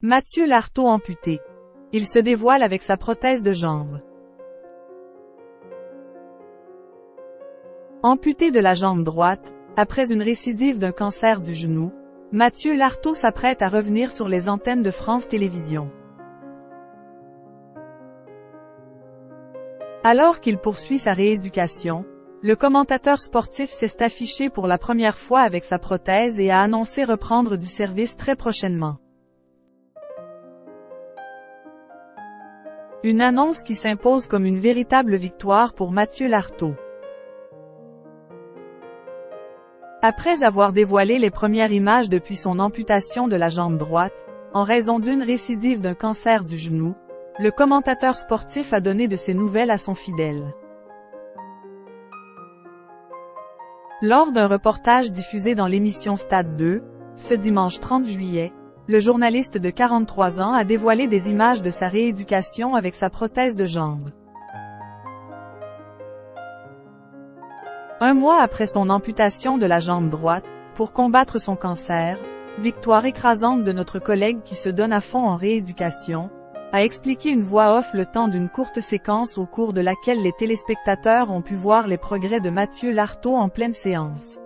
Mathieu Lartaud amputé. Il se dévoile avec sa prothèse de jambe. Amputé de la jambe droite, après une récidive d'un cancer du genou, Mathieu Lartaud s'apprête à revenir sur les antennes de France Télévisions. Alors qu'il poursuit sa rééducation, le commentateur sportif s'est affiché pour la première fois avec sa prothèse et a annoncé reprendre du service très prochainement. Une annonce qui s'impose comme une véritable victoire pour Mathieu Lartaud. Après avoir dévoilé les premières images depuis son amputation de la jambe droite, en raison d'une récidive d'un cancer du genou, le commentateur sportif a donné de ses nouvelles à son fidèle. Lors d'un reportage diffusé dans l'émission Stade 2, ce dimanche 30 juillet, le journaliste de 43 ans a dévoilé des images de sa rééducation avec sa prothèse de jambe. Un mois après son amputation de la jambe droite, pour combattre son cancer, victoire écrasante de notre collègue qui se donne à fond en rééducation, a expliqué une voix off le temps d'une courte séquence au cours de laquelle les téléspectateurs ont pu voir les progrès de Mathieu Lartaud en pleine séance.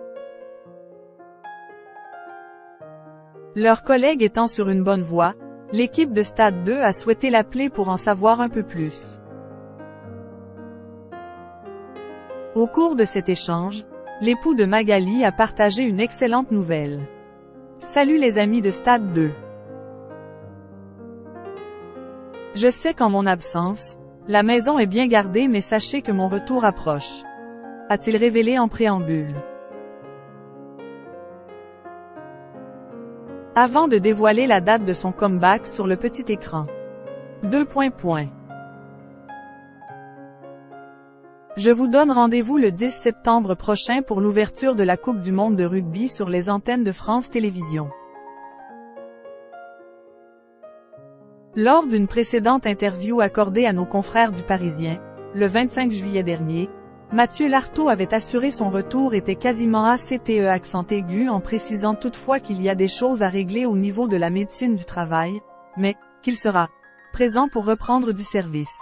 Leur collègue étant sur une bonne voie, l'équipe de Stade 2 a souhaité l'appeler pour en savoir un peu plus. Au cours de cet échange, l'époux de Magali a partagé une excellente nouvelle. Salut les amis de Stade 2. Je sais qu'en mon absence, la maison est bien gardée mais sachez que mon retour approche. A-t-il révélé en préambule. Avant de dévoiler la date de son comeback sur le petit écran. Je vous donne rendez-vous le 10 septembre prochain pour l'ouverture de la Coupe du Monde de rugby sur les antennes de France Télévisions. Lors d'une précédente interview accordée à nos confrères du Parisien, le 25 juillet dernier, Mathieu Lartaud avait assuré son retour était quasiment ACTE accent aigu en précisant toutefois qu'il y a des choses à régler au niveau de la médecine du travail, mais qu'il sera présent pour reprendre du service.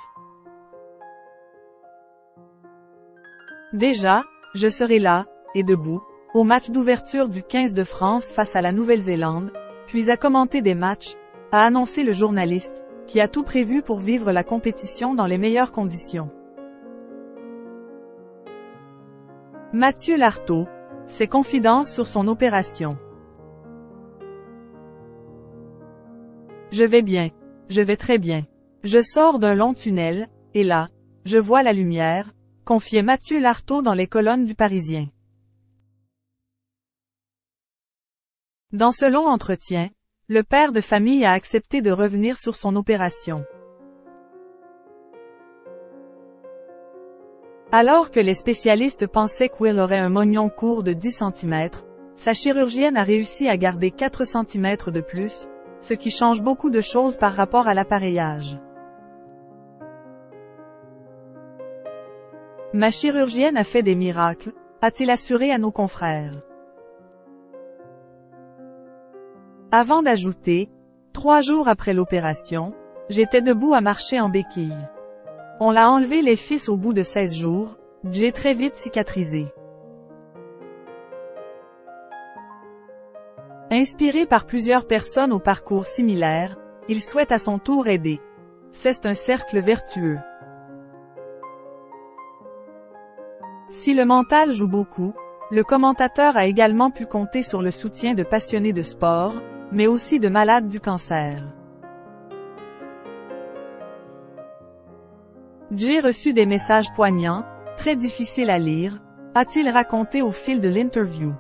Déjà, je serai là, et debout, au match d'ouverture du 15 de France face à la Nouvelle-Zélande, puis à commenter des matchs, a annoncé le journaliste, qui a tout prévu pour vivre la compétition dans les meilleures conditions. Mathieu Lartaud, ses confidences sur son opération. Je vais bien. Je vais très bien. Je sors d'un long tunnel, et là, je vois la lumière, confiait Mathieu Lartaud dans les colonnes du Parisien. Dans ce long entretien, le père de famille a accepté de revenir sur son opération. Alors que les spécialistes pensaient qu'Will aurait un mognon court de 10 cm, sa chirurgienne a réussi à garder 4 cm de plus, ce qui change beaucoup de choses par rapport à l'appareillage. Ma chirurgienne a fait des miracles, a-t-il assuré à nos confrères. Avant d'ajouter, 3 jours après l'opération, j'étais debout à marcher en béquille. On l'a enlevé les fils au bout de 16 jours, j'ai très vite cicatrisé. Inspiré par plusieurs personnes au parcours similaire, il souhaite à son tour aider. C'est un cercle vertueux. Si le mental joue beaucoup, le commentateur a également pu compter sur le soutien de passionnés de sport, mais aussi de malades du cancer. J'ai reçu des messages poignants, très difficiles à lire, a-t-il raconté au fil de l'interview.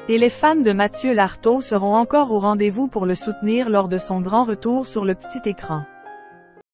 Et les fans de Mathieu Lartaud seront encore au rendez-vous pour le soutenir lors de son grand retour sur le petit écran.